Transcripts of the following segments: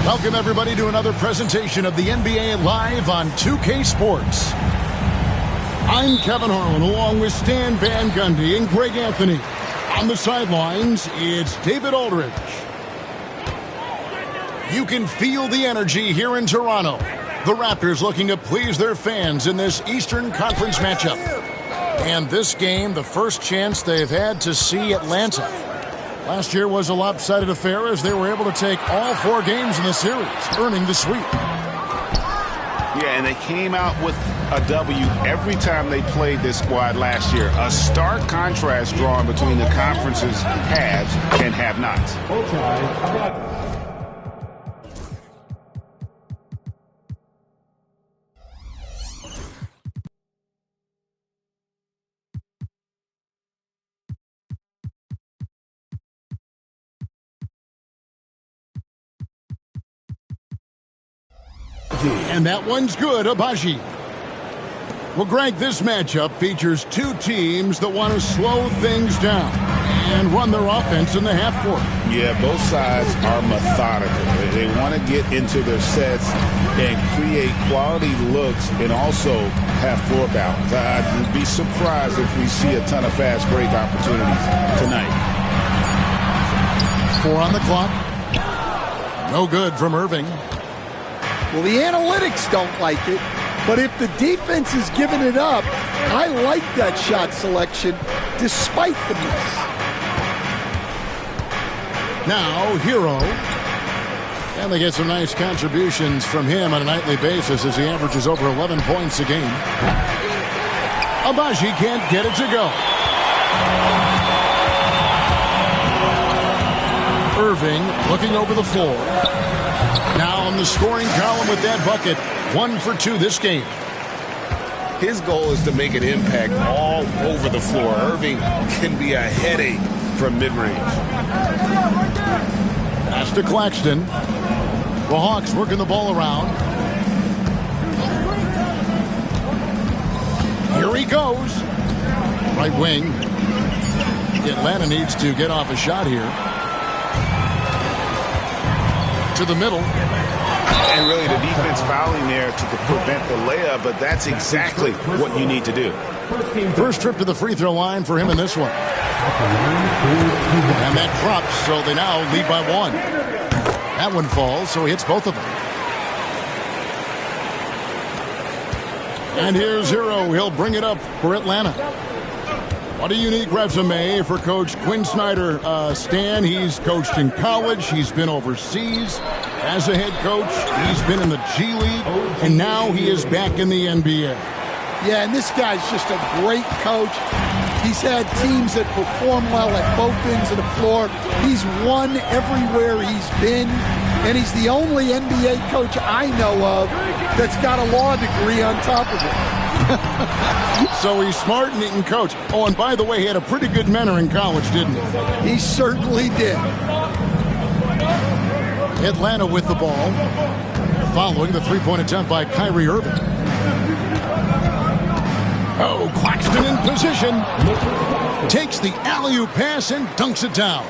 Welcome, everybody, to another presentation of the NBA Live on 2K Sports. I'm Kevin Harlan, along with Stan Van Gundy and Greg Anthony. On the sidelines, it's David Aldridge. You can feel the energy here in Toronto. The Raptors looking to please their fans in this Eastern Conference matchup. And this game, the first chance they've had to see Atlanta. Last year was a lopsided affair as they were able to take all 4 games in the series, earning the sweep. Yeah, and they came out with a W every time they played this squad last year. A stark contrast drawn between the conference's haves and have-nots. And that one's good, Abaji. Well, Greg, this matchup features 2 teams that want to slow things down and run their offense in the half court. Yeah, both sides are methodical. They want to get into their sets and create quality looks and also have floor balance. I'd be surprised if we see a ton of fast break opportunities tonight. 4 on the clock. No good from Irving. Well, the analytics don't like it, but if the defense is giving it up, I like that shot selection despite the miss. Now, Hero. And they get some nice contributions from him on a nightly basis as he averages over 11 points a game. Abaji can't get it to go. Irving looking over the floor. Now on the scoring column with that bucket. 1 for 2 this game. His goal is to make an impact all over the floor. Irving can be a headache from mid-range. Pass to Claxton. The Hawks working the ball around. Here he goes. Right wing. Atlanta needs to get off a shot here. To the middle. And really the defense fouling there to prevent the layup, but that's exactly what you need to do. First trip to the free throw line for him in this one. And that drops, so they now lead by 1. That one falls, so he hits both of them. And here's Hero. He'll bring it up for Atlanta. What a unique resume for Coach Quinn Snyder. Stan, he's coached in college. He's been overseas as a head coach. He's been in the G League, and now he is back in the NBA. Yeah, and this guy's just a great coach. He's had teams that perform well at both ends of the floor. He's won everywhere he's been, and he's the only NBA coach I know of that's got a law degree on top of it. So he's smart and he can coach. Oh, and by the way, he had a pretty good mentor in college, didn't he? He certainly did. Atlanta with the ball, following the 3-point attempt by Kyrie Irving. Oh, Claxton in position. Takes the alley-oop pass and dunks it down.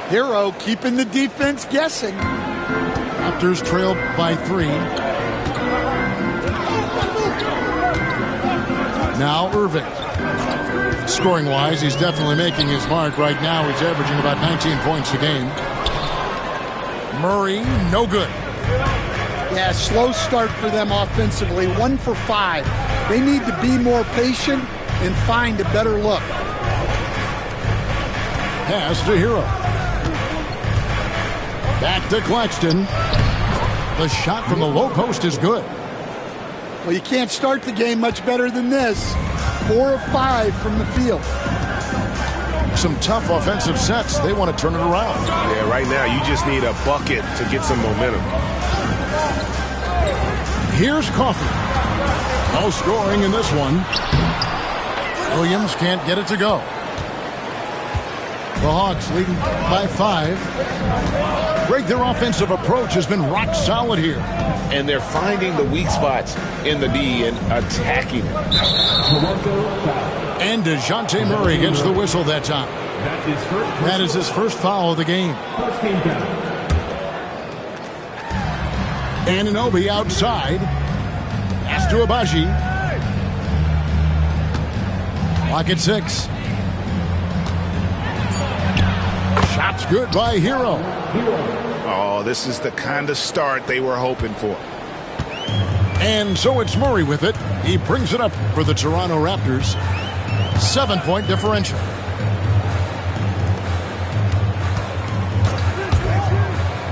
Hero keeping the defense guessing. Raptors trailed by 3. Now Irving. Scoring-wise, he's definitely making his mark. Right now, he's averaging about 19 points a game. Murray, no good. Yeah, slow start for them offensively. 1 for 5. They need to be more patient and find a better look. Pass to Hero. Back to Claxton. The shot from the low post is good. Well, you can't start the game much better than this. 4 of 5 from the field. Some tough offensive sets. They want to turn it around. Yeah, right now you just need a bucket to get some momentum. Here's Coffey. No scoring in this one. Williams can't get it to go. The Hawks leading by 5. Greg, their offensive approach has been rock solid here. And they're finding the weak spots in the D and attacking it. And DeJounte Murray gets the whistle that time. That is his first foul of the game. Anunoby outside. Pass to Abaji. Clock at 6. Shot's good by Hero. Oh, this is the kind of start they were hoping for. And so it's Murray with it. He brings it up for the Toronto Raptors. 7-point differential.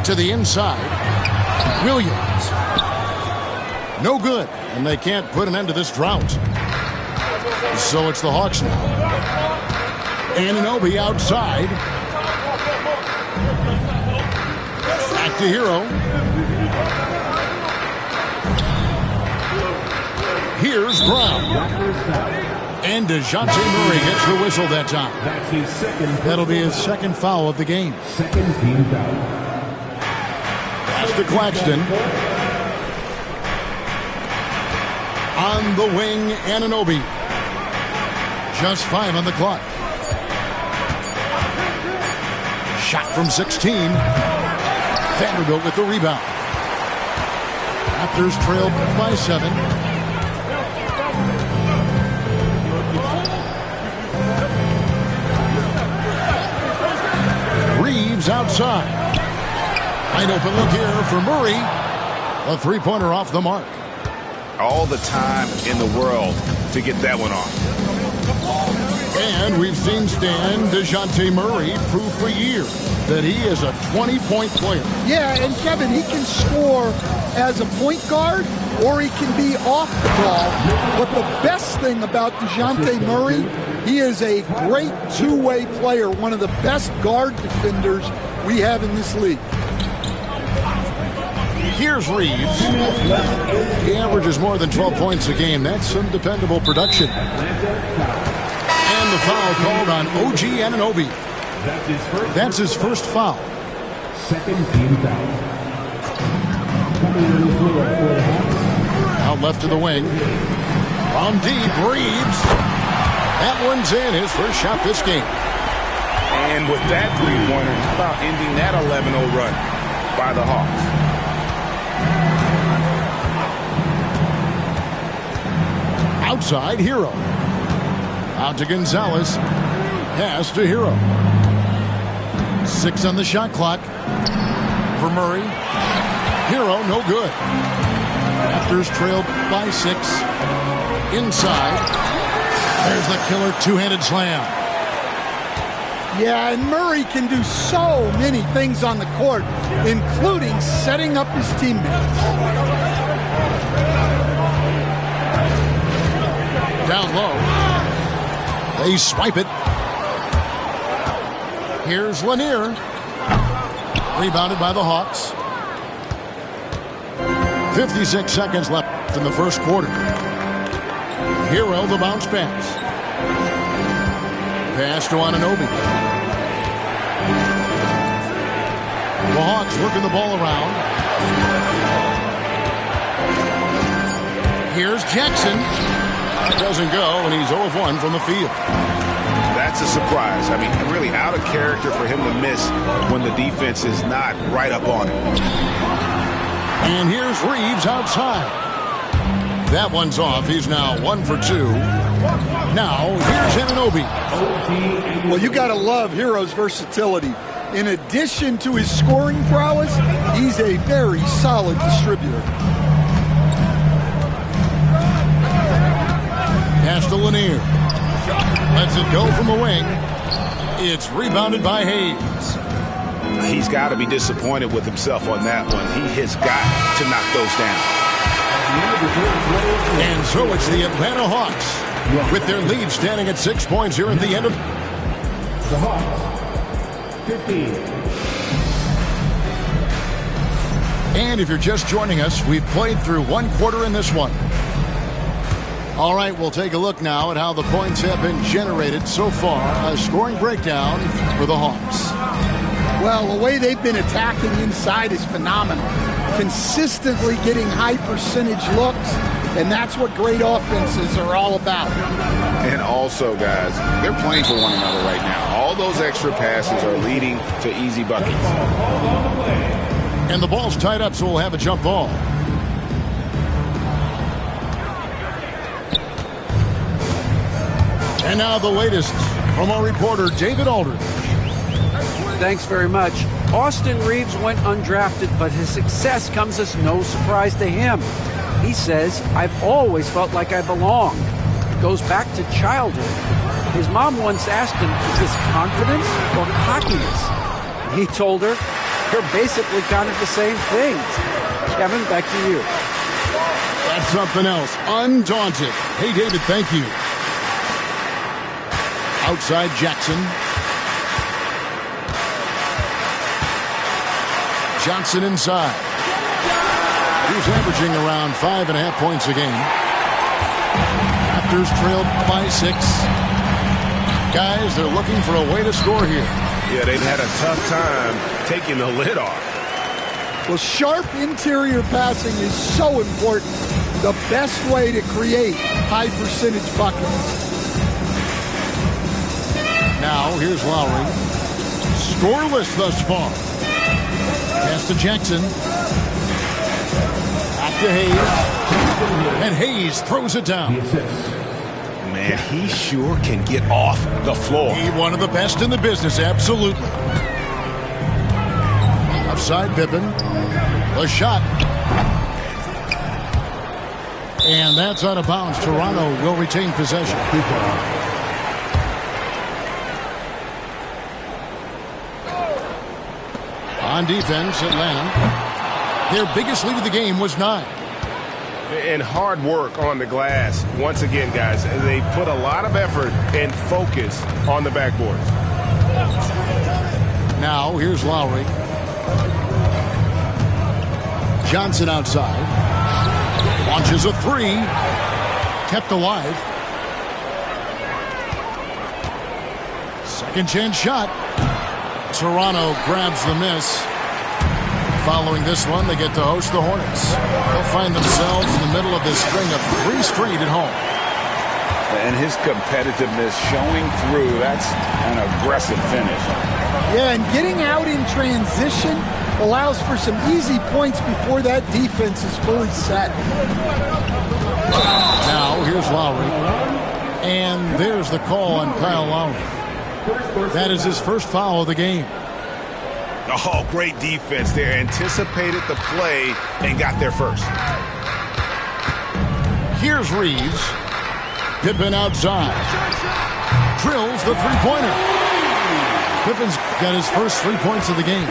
To the inside. Williams. No good. And they can't put an end to this drought. So it's the Hawks now. Anunoby outside. Back to Hero. Here's Brown. And DeJounte Murray gets the whistle that time. That'll be his second foul of the game. Second team foul. Pass to Claxton. On the wing, Anunoby. Just 5 on the clock. Shot from 16. Vanderbilt with the rebound. Raptors trailed by 7. Reeves outside. Wide open look here for Murray. A three-pointer off the mark. All the time in the world to get that one off. And we've seen Stan DeJounte Murray prove for years that he is a 20-point player. Yeah, and Kevin, he can score as a point guard or he can be off the ball. But the best thing about DeJounte Murray, he is a great two-way player, one of the best guard defenders we have in this league. Here's Reeves. He averages more than 12 points a game. That's some dependable production. And the foul called on OG Anunoby. That's his first foul. Second team foul. Out left to the wing. From deep, Reeves. That one's in, his first shot this game. And with that three-pointer, how about ending that 11-0 run by the Hawks? Outside, Hero. Out to Gonzalez. Pass to Hero. 6 on the shot clock. For Murray. Hero, no good. Raptors trailed by 6. Inside. There's the killer two-handed slam. Yeah, and Murray can do so many things on the court, including setting up his teammates. Down low. They swipe it. Here's Lanier. Rebounded by the Hawks. 56 seconds left in the first quarter. Hero, the bounce pass. Pass to Anunoby. The Hawks working the ball around. Here's Jackson. Doesn't go, and he's 0 of 1 from the field. That's a surprise. I mean, really out of character for him to miss when the defense is not right up on him. And here's Reeves outside. That one's off. He's now 1 for 2. Now, here's Anunoby. Well, you got to love Hero's versatility. In addition to his scoring prowess, he's a very solid distributor. Pass to Lanier. Lets it go from the wing. It's rebounded by Hayes. He's got to be disappointed with himself on that one. He has got to knock those down. And so it's the Atlanta Hawks with their lead standing at 6 points here at the end of the Hawks. 15. And if you're just joining us, we've played through 1 quarter in this one. All right, we'll take a look now at how the points have been generated so far. A scoring breakdown for the Hawks. Well, the way they've been attacking inside is phenomenal. Consistently getting high percentage looks, and that's what great offenses are all about. And also, guys, they're playing for one another right now. All those extra passes are leading to easy buckets. And the ball's tied up, so we'll have a jump ball. And now the latest from our reporter, David Aldridge. Thanks very much. Austin Reeves went undrafted, but his success comes as no surprise to him. He says, "I've always felt like I belong." It goes back to childhood. His mom once asked him, "Is this confidence or cockiness?" He told her, "They're basically kind of the same things." Kevin, back to you. That's something else. Undaunted. Hey, David, thank you. Outside Jackson. Johnson inside. He's averaging around 5.5 points a game. Raptors trailed by 6. Guys, they're looking for a way to score here. Yeah, they've had a tough time taking the lid off. Well, sharp interior passing is so important. The best way to create high percentage buckets. Now, here's Lowry. Scoreless thus far. Pass to Jackson. Back to Hayes. And Hayes throws it down. Man, he sure can get off the floor. He one of the best in the business, absolutely. Outside Pippen. The shot. And that's out of bounds. Toronto will retain possession. On defense, Atlanta. Their biggest lead of the game was 9. And hard work on the glass. Once again, guys, they put a lot of effort and focus on the backboard. Now, here's Lowry. Johnson outside. Launches a 3. Kept alive. Second chance shot. Toronto grabs the miss. Following this one, they get to host the Hornets. They'll find themselves in the middle of this string of 3 straight at home. And his competitiveness showing through. That's an aggressive finish. Yeah, and getting out in transition allows for some easy points before that defense is fully set. Now, here's Lowry. And there's the call on Kyle Lowry. That is his first foul of the game. Oh, great defense there. Anticipated the play and got there first. Here's Reeves. Pippen outside. Drills the three-pointer. Pippen's got his first 3 points of the game.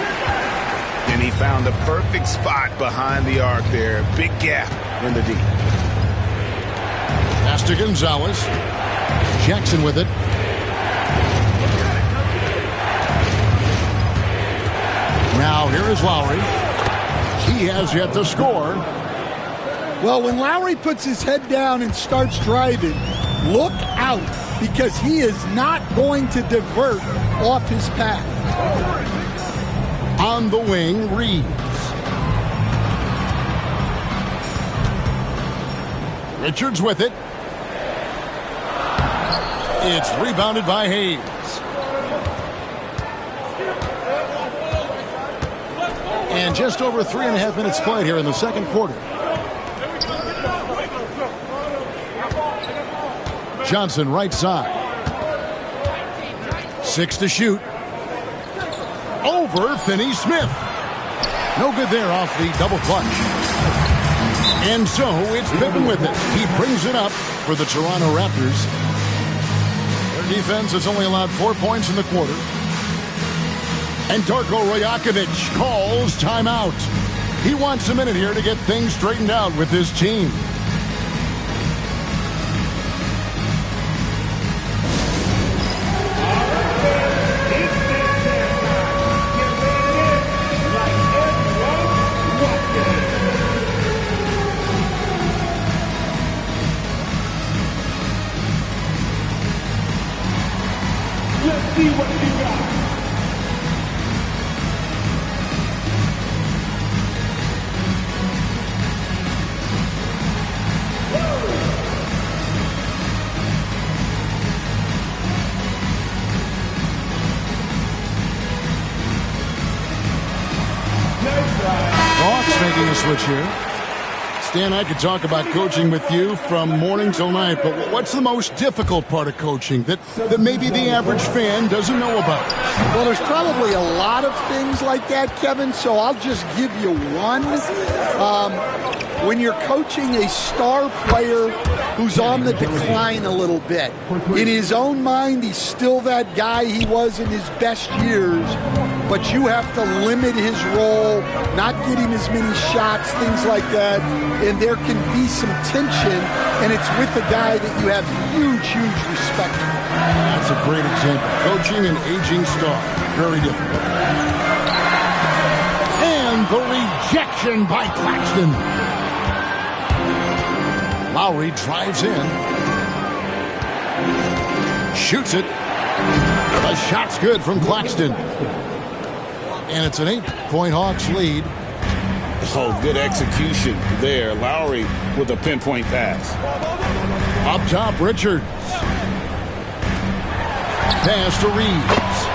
And he found the perfect spot behind the arc there. Big gap in the D. Pass to Gonzalez. Jackson with it. Now here is Lowry. He has yet to score. Well, when Lowry puts his head down and starts driving, look out, because he is not going to divert off his path. On the wing, Reeves. Richards with it. It's rebounded by Hayes. And just over 3.5 minutes played here in the second quarter. Johnson right side. 6 to shoot. Over Finney-Smith. No good there off the double clutch. And so it's Pippen with it. He brings it up for the Toronto Raptors. Their defense has only allowed 4 points in the quarter. And Darko Rajakovic calls timeout. He wants a minute here to get things straightened out with his team. Let's see what you got. Nice try. switch here. Stan, I could talk about coaching with you from morning till night, but what's the most difficult part of coaching that maybe the average fan doesn't know about? Well, there's probably a lot of things like that, Kevin, so I'll just give you one. When you're coaching a star player who's on the decline a little bit, in his own mind, he's still that guy he was in his best years, but you have to limit his role, not get him as many shots, things like that, and there can be some tension, and it's with a guy that you have huge, huge respect for. That's a great example. Coaching an aging star. Very difficult. And the rejection by Claxton. Lowry drives in. Shoots it. The shot's good from Claxton. And it's an 8-point Hawks lead. Oh, good execution there. Lowry with a pinpoint pass. Up top, Richards. Pass to Reeves.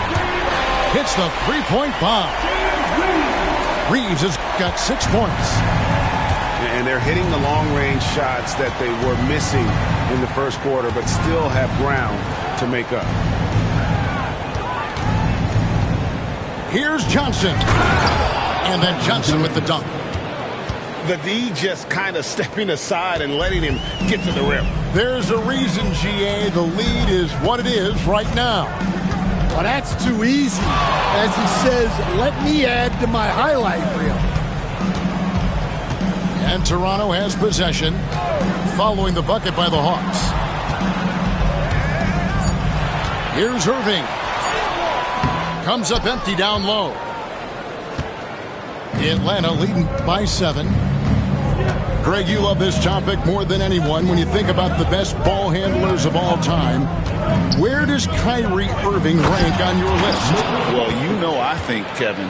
Hits the three-point bomb. Reeves has got 6 points. And they're hitting the long-range shots that they were missing in the first quarter, but still have ground to make up. Here's Johnson. And then Johnson with the dunk. The D just kind of stepping aside and letting him get to the rim. There's a reason, GA, the lead is what it is right now. Well, that's too easy. As he says, let me add to my highlight reel. And Toronto has possession following the bucket by the Hawks. Here's Irving. Comes up empty down low. Atlanta leading by 7. Greg, you love this topic more than anyone. When you think about the best ball handlers of all time, where does Kyrie Irving rank on your list? Well, you know, I think, Kevin,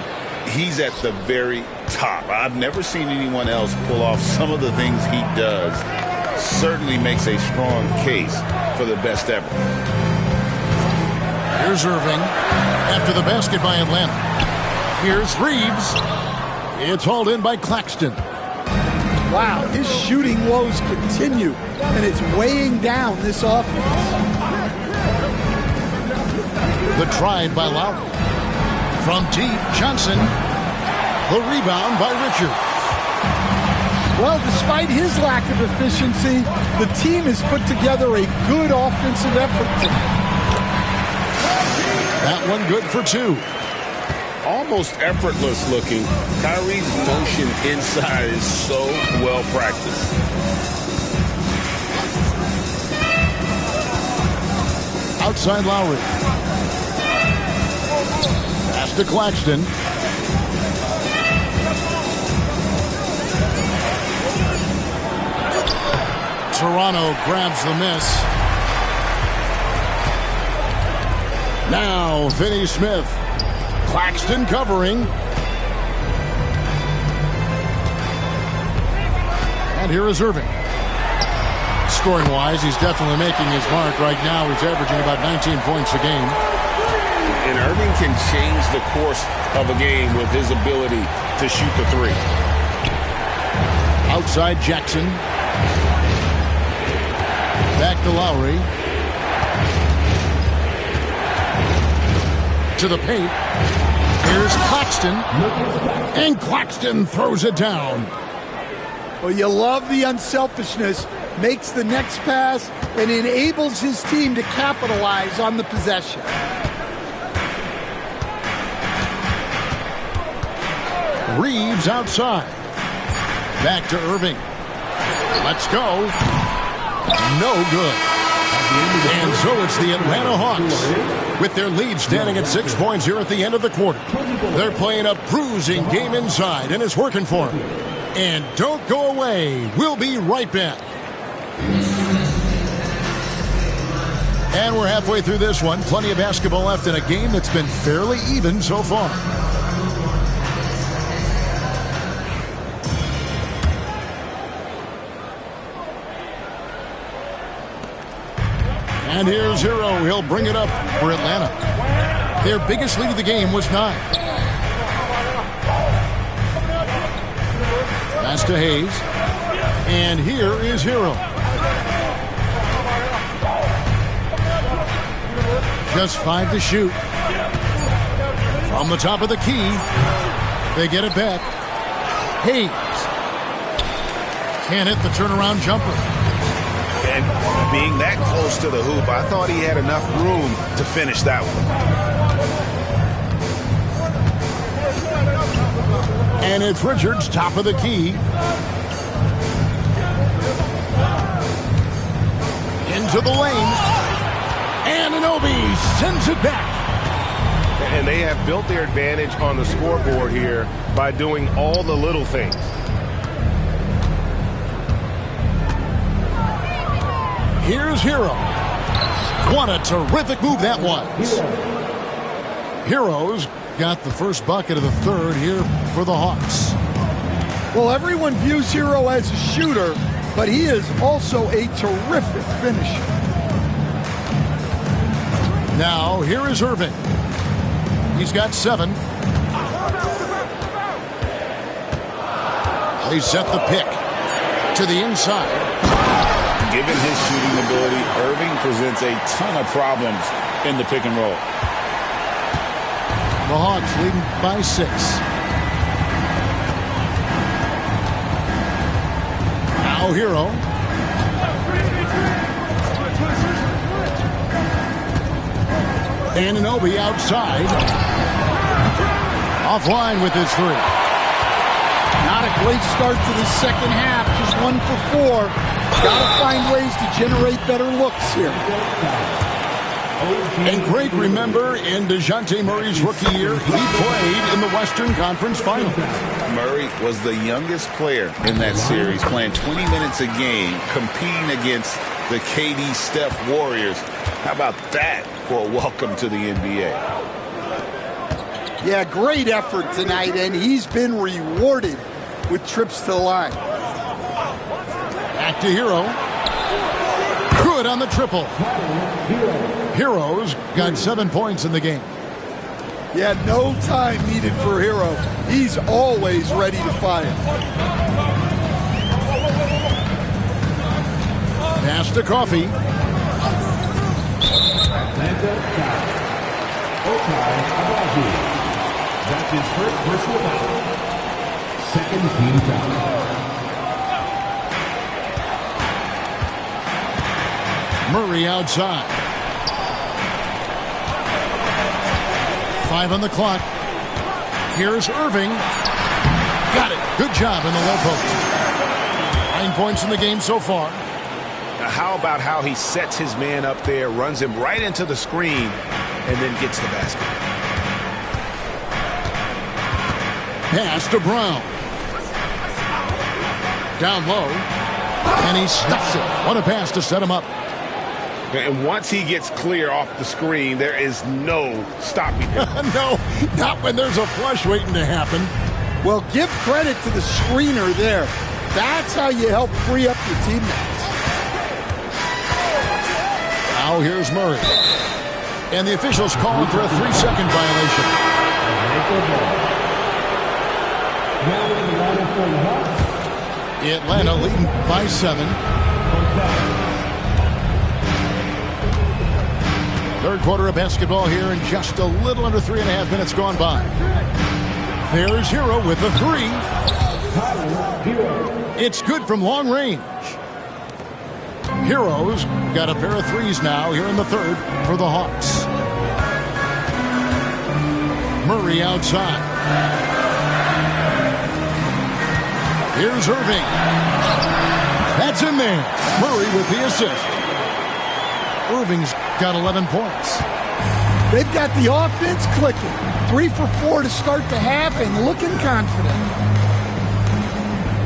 he's at the very top. I've never seen anyone else pull off some of the things he does. Certainly makes a strong case for the best ever. Here's Irving after the basket by Atlanta. Here's Reeves. It's hauled in by Claxton. Wow, his shooting woes continue, and it's weighing down this offense. The drive by Lowry. From deep, Johnson. The rebound by Richards. Well, despite his lack of efficiency, the team has put together a good offensive effort tonight. That one good for 2. Almost effortless looking. Kyrie's motion inside is so well practiced. Outside Lowry. Pass to Claxton. Toronto grabs the miss. Now Finney-Smith. Claxton covering. And here is Irving. Scoring-wise, he's definitely making his mark right now. He's averaging about 19 points a game. And Irving can change the course of a game with his ability to shoot the 3. Outside Jackson. Back to Lowry. To the paint. Here's Claxton. And Claxton throws it down. Well, you love the unselfishness. Makes the next pass and enables his team to capitalize on the possession. Reeves outside. Back to Irving. Let's go. No good. And so it's the Atlanta Hawks with their lead standing at 6 points here at the end of the quarter. They're playing a bruising game inside, and it's working for them. And don't go away. We'll be right back. And we're halfway through this one. Plenty of basketball left in a game that's been fairly even so far. And here's Hero. He'll bring it up for Atlanta. Their biggest lead of the game was 9. Pass to Hayes. And here is Hero. Just 5 to shoot. From the top of the key, they get it back. Hayes can't hit the turnaround jumper. And being that close to the hoop, I thought he had enough room to finish that one. And it's Richards, top of the key. Into the lane. And Anunoby sends it back. And they have built their advantage on the scoreboard here by doing all the little things. Here's Hero. What a terrific move that was. Hero's got the first bucket of the third here for the Hawks. Well, everyone views Hero as a shooter, but he is also a terrific finisher. Now, here is Irving. He's got 7. They set the pick to the inside. Given his shooting ability, Irving presents a ton of problems in the pick and roll. The Hawks leading by 6. Now Hero. Anunoby outside. Offline with his 3. Not a great start to the second half. Just 1 for 4. Got to find ways to generate better looks here. And Craig, remember, in DeJounte Murray's rookie year, he played in the Western Conference Finals. Murray was the youngest player in that series, playing 20 minutes a game, competing against the KD Steph Warriors. How about that for a welcome to the NBA? Yeah, great effort tonight, and he's been rewarded with trips to the line. Back to Hero. Good on the triple. Hero's got 7 points in the game. Yeah, no time needed for Hero. He's always ready to fire. Pass to Coffee. That's his first personal foul. Second team foul. Murray outside. 5 on the clock. Here's Irving. Got it. Good job in the low post. 9 points in the game so far. How about how he sets his man up there, runs him right into the screen, and then gets the basket. Pass to Brown. Down low. And he stuffs it. What a pass to set him up. And once he gets clear off the screen, there is no stopping him. No, not when there's a flush waiting to happen. Well, give credit to the screener there. That's how you help free up your teammates. Now here's Murray. And the officials calling for a 3-second violation. Atlanta leading by 7. Third quarter of basketball here, and just a little under 3.5 minutes gone by. There's Hero with the 3. It's good from long range. Hero's got a pair of 3s now here in the third for the Hawks. Murray outside. Here's Irving. That's in there. Murray with the assist. Irving's got 11 points. They've got the offense clicking. 3 for 4 to start the half and looking confident.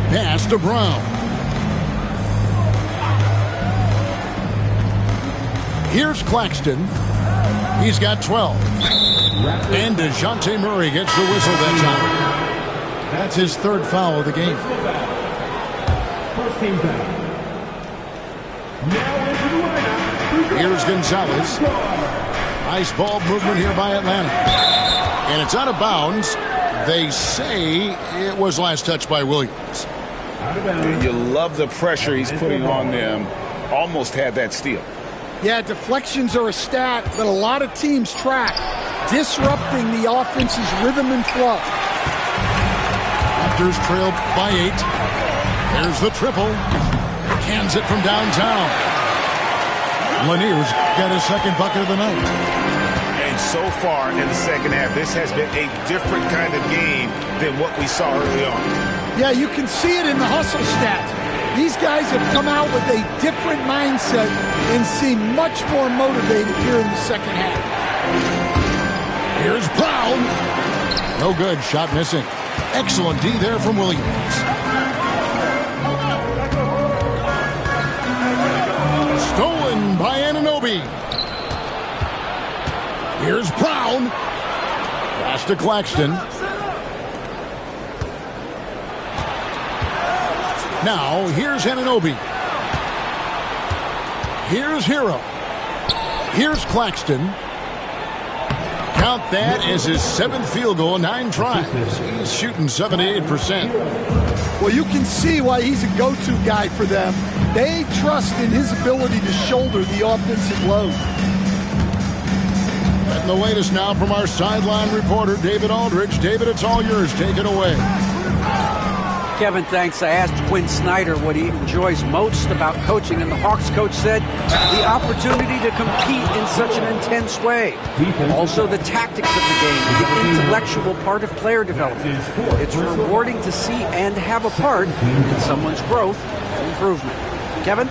Pass to Brown. Here's Claxton. He's got 12. And DeJounte Murray gets the whistle that time. That's his 3rd foul of the game. First team foul. Here's Gonzalez. Nice ball movement here by Atlanta. And it's out of bounds. They say it was last touched by Williams. You love the pressure he's putting on them. Almost had that steal. Yeah, deflections are a stat that a lot of teams track, disrupting the offense's rhythm and flow. Raptors trail by 8. There's the triple. Cans it from downtown. Lanier's got his second bucket of the night. And so far in the second half, this has been a different kind of game than what we saw early on. Yeah, you can see it in the hustle stats. These guys have come out with a different mindset and seem much more motivated here in the second half. Here's Brown. No good. Shot missing. Excellent D there from Williams. Stolen by Anunoby. Here's Brown. Pass to Claxton. Now, here's Anunoby. Here's Hero. Here's Claxton. Count that as his 7th field goal, 9 tries. He's shooting 78%. Well, you can see why he's a go-to guy for them. They trust in his ability to shoulder the offensive load. And the latest now from our sideline reporter, David Aldridge. David, it's all yours. Take it away. Kevin, thanks. I asked Quinn Snyder what he enjoys most about coaching, and the Hawks coach said the opportunity to compete in such an intense way. Also, the tactics of the game, the intellectual part of player development. It's rewarding to see and have a part in someone's growth and improvement. Kevin?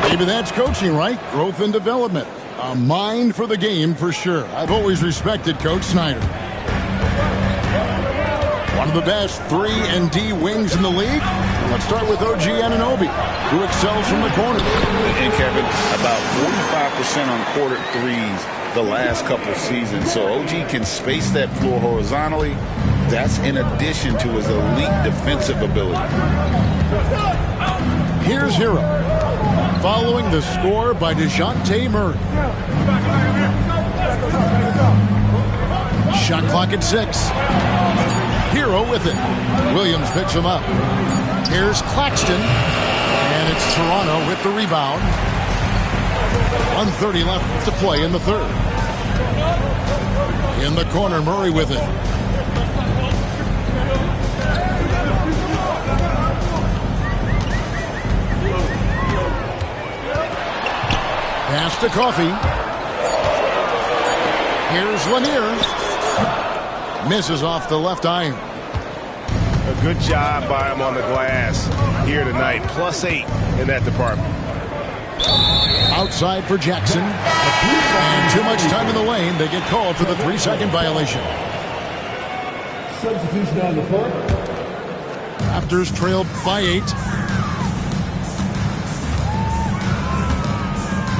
Maybe that's coaching, right? Growth and development. A mind for the game for sure. I've always respected Coach Snyder. One of the best 3 and D wings in the league. Let's start with OG Anunoby, who excels from the corner. And Kevin, about 45% on quarter threes the last couple of seasons. So OG can space that floor horizontally. That's in addition to his elite defensive ability. Here's Hero, following the score by DeJounte Murray. Shot clock at 6. Hero with it. Williams picks him up. Here's Claxton. And it's Toronto with the rebound. 1:30 left to play in the third. In the corner, Murray with it. Pass to Coffey. Here's Lanier. Misses off the left iron. A good job by him on the glass here tonight. +8 in that department. Outside for Jackson. And too much time in the lane. They get called for the 3-second violation. Substitution on the court. Raptors trail by 8.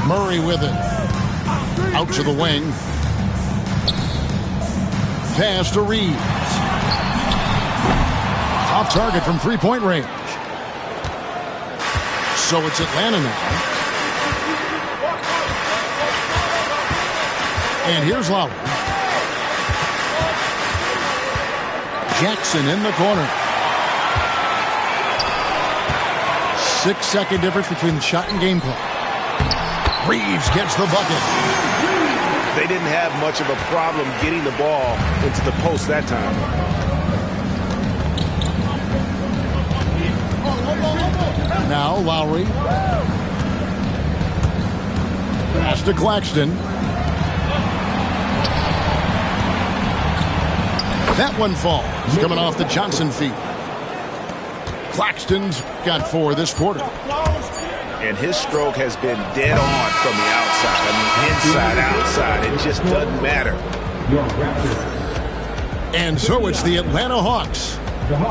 Murray with it. Out to the wing. Pass to Reeves. Off target from 3-point range. So it's Atlanta now. And here's Lowry. Jackson in the corner. 6-second difference between the shot and game clock. Reeves gets the bucket. They didn't have much of a problem getting the ball into the post that time. Now Lowry. Pass to Claxton. That one falls. Coming off the Johnson feet. Claxton's got 4 this quarter. And his stroke has been dead on from the outside. I mean, inside, outside. It just doesn't matter. And so it's the Atlanta Hawks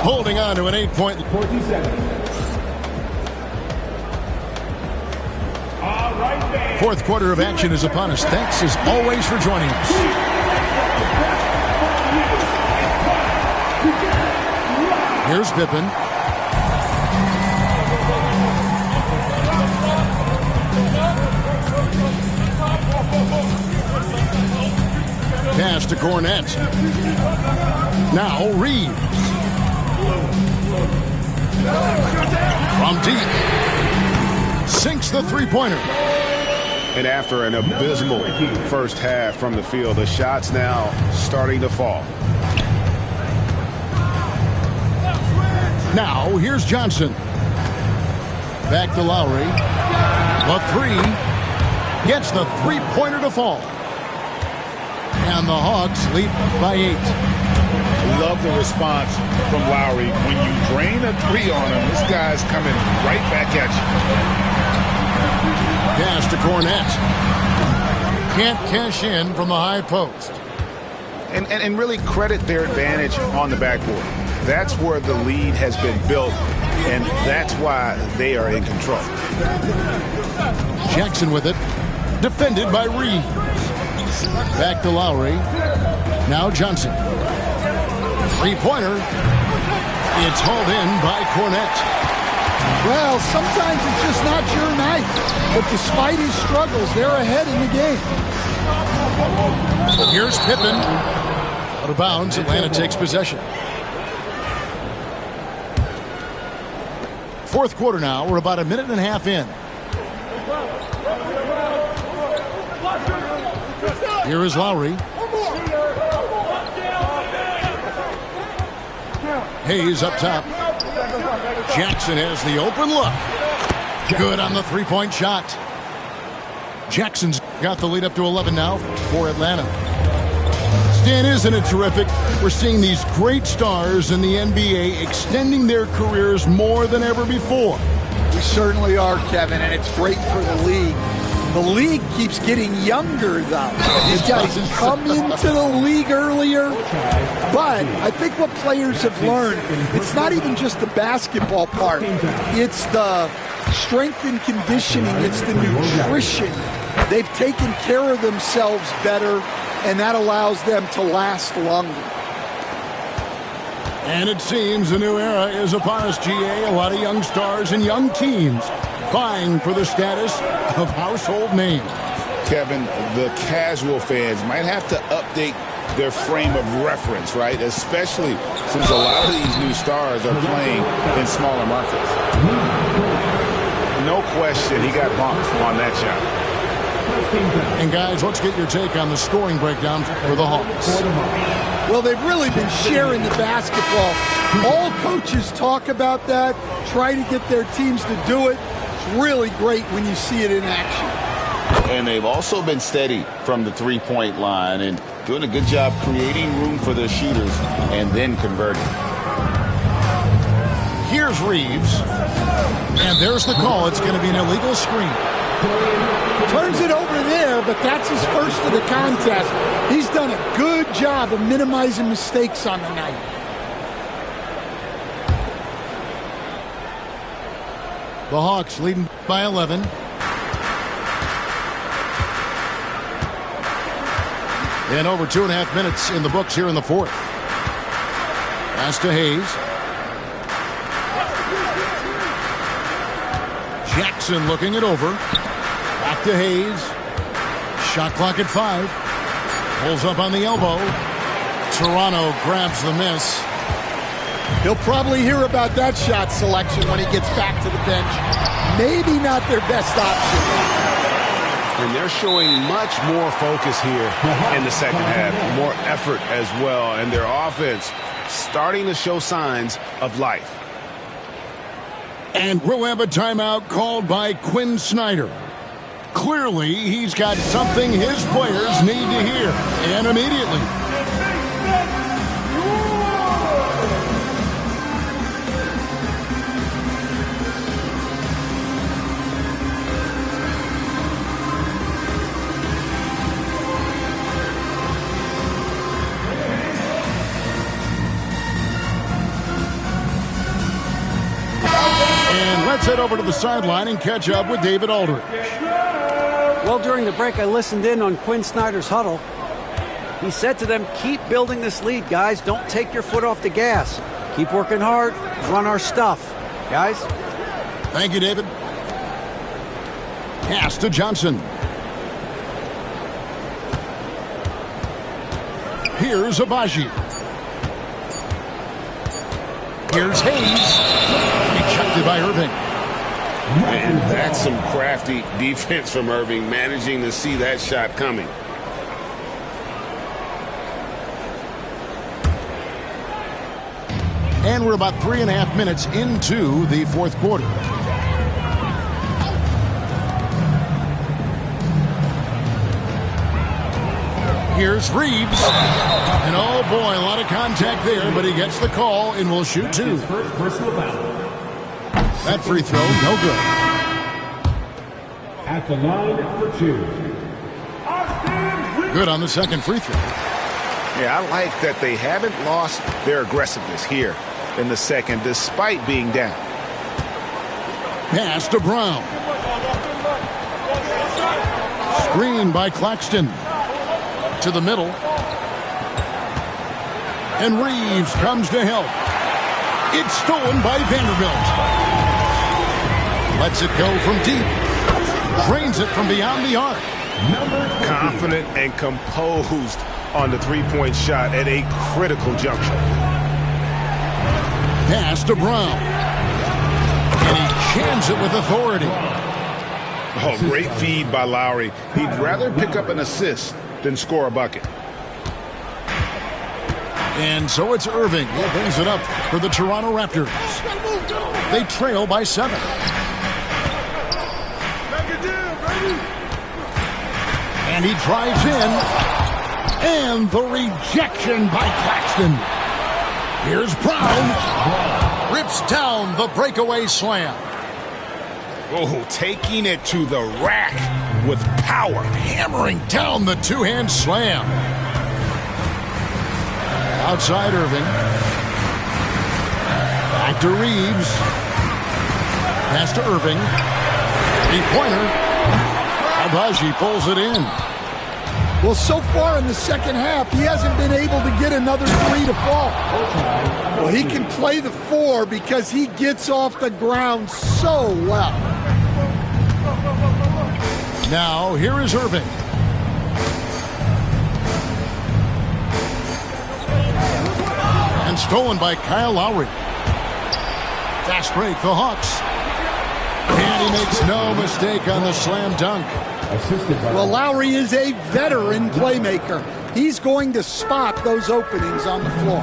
holding on to an 8-point. 40 seconds. Fourth quarter of action is upon us. Thanks as always for joining us. Here's Pippen. Pass to Cornette. Now Reeves. From deep. Sinks the three-pointer. And after an abysmal first half from the field, the shots now starting to fall. Now, here's Johnson. Back to Lowry. The three. Gets the three-pointer to fall. And the Hawks lead by 8. Love the response from Lowry. When you drain a three on him, this guy's coming right back at you. Pass to Cornette. Can't cash in from the high post. And really credit their advantage on the backboard. That's where the lead has been built, and that's why they are in control. Jackson with it. Defended by Reeves. Back to Lowry. Now Johnson. Three-pointer. It's hauled in by Cornette. Well, sometimes it's just not your night. But despite his struggles, they're ahead in the game. Here's Pippen. Out of bounds. Atlanta takes possession. Fourth quarter now. We're about a minute and a half in. Here is Lowry. Hayes up top. Jackson has the open look. Good on the three-point shot. Jackson's got the lead up to 11 now for Atlanta. Stan, isn't it terrific? We're seeing these great stars in the NBA extending their careers more than ever before. We certainly are, Kevin, and it's great for the league. The league keeps getting younger, though. These guys come into the league earlier. But I think what players have learned, it's not even just the basketball part. It's the strength and conditioning. It's the nutrition. They've taken care of themselves better, and that allows them to last longer. And it seems a new era is upon us, GA. A lot of young stars and young teams vying for the status of household names. Kevin, the casual fans might have to update their frame of reference, right? Especially since a lot of these new stars are playing in smaller markets. No question, he got bumped on that shot. And guys, let's get your take on the scoring breakdown for the Hawks. Well, they've really been sharing the basketball. All coaches talk about that, try to get their teams to do it. It's really great when you see it in action. And they've also been steady from the three-point line and doing a good job creating room for their shooters and then converting. Here's Reeves. And there's the call. It's going to be an illegal screen. Turns it over there, but that's his first of the contest. He's done a good job of minimizing mistakes on the night. The Hawks leading by 11. And over 2.5 minutes in the books here in the fourth. Pass to Hayes. Jackson looking it over. Back to Hayes. Shot clock at 5. Pulls up on the elbow. Toronto grabs the miss. He'll probably hear about that shot selection when he gets back to the bench. Maybe not their best option. And they're showing much more focus here in the second half. More effort as well. And their offense starting to show signs of life. And we'll have a timeout called by Quinn Snyder. Clearly, he's got something his players need to hear, and immediately. And let's head over to the sideline and catch up with David Aldridge. Well, during the break, I listened in on Quinn Snyder's huddle. He said to them, keep building this lead, guys. Don't take your foot off the gas. Keep working hard. Run our stuff. Guys? Thank you, David. Pass to Johnson. Here's Abaji. Here's Hayes. He Rejected by Irving. And that's some crafty defense from Irving, managing to see that shot coming. And we're about 3.5 minutes into the fourth quarter. Here's Reeves. And oh boy, a lot of contact there, but he gets the call and will shoot two. That free throw, no good. At the line for two. Good on the second free throw. Yeah, I like that they haven't lost their aggressiveness here in the second, despite being down. Pass to Brown. Screen by Claxton. To the middle. And Reeves comes to help. It's stolen by Vanderbilt. Lets it go from deep. Drains it from beyond the arc. Confident and composed on the three-point shot at a critical juncture. Pass to Brown. And he jams it with authority. Oh, great feed by Lowry. He'd rather pick up an assist than score a bucket. And so it's Irving who brings it up for the Toronto Raptors. They trail by 7. And he drives in. And the rejection by Claxton. Here's Brown. Rips down the breakaway slam. Oh, taking it to the rack with power. Hammering down the two-hand slam. Outside Irving. Back to Reeves. Pass to Irving. 3-pointer. Abaji pulls it in. Well, so far in the second half, he hasn't been able to get another three to fall. Well, he can play the 4 because he gets off the ground so well. Now, here is Irving. And stolen by Kyle Lowry. Fast break, the Hawks. And he makes no mistake on the slam dunk. Well, Lowry is a veteran playmaker. He's going to spot those openings on the floor.